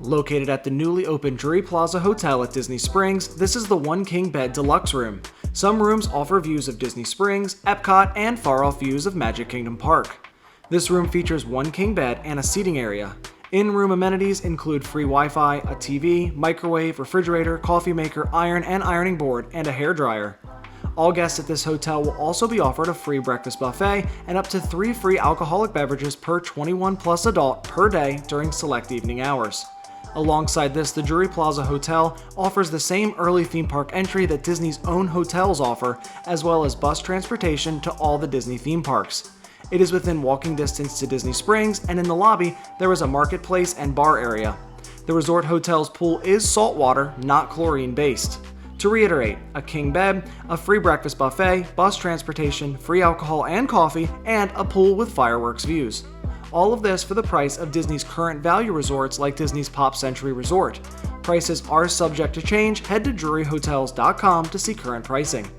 Located at the newly opened Drury Plaza Hotel at Disney Springs, this is the One King Bed Deluxe room. Some rooms offer views of Disney Springs, Epcot, and far-off views of Magic Kingdom Park. This room features one king bed and a seating area. In-room amenities include free Wi-Fi, a TV, microwave, refrigerator, coffee maker, iron and ironing board, and a hairdryer. All guests at this hotel will also be offered a free breakfast buffet and up to 3 free alcoholic beverages per 21+ adult per day during select evening hours. Alongside this, the Drury Plaza Hotel offers the same early theme park entry that Disney's own hotels offer, as well as bus transportation to all the Disney theme parks. It is within walking distance to Disney Springs, and in the lobby, there is a marketplace and bar area. The resort hotel's pool is saltwater, not chlorine-based. To reiterate, a king bed, a free breakfast buffet, bus transportation, free alcohol and coffee, and a pool with fireworks views. All of this for the price of Disney's current value resorts like Disney's Pop Century Resort. Prices are subject to change. Head to druryhotels.com to see current pricing.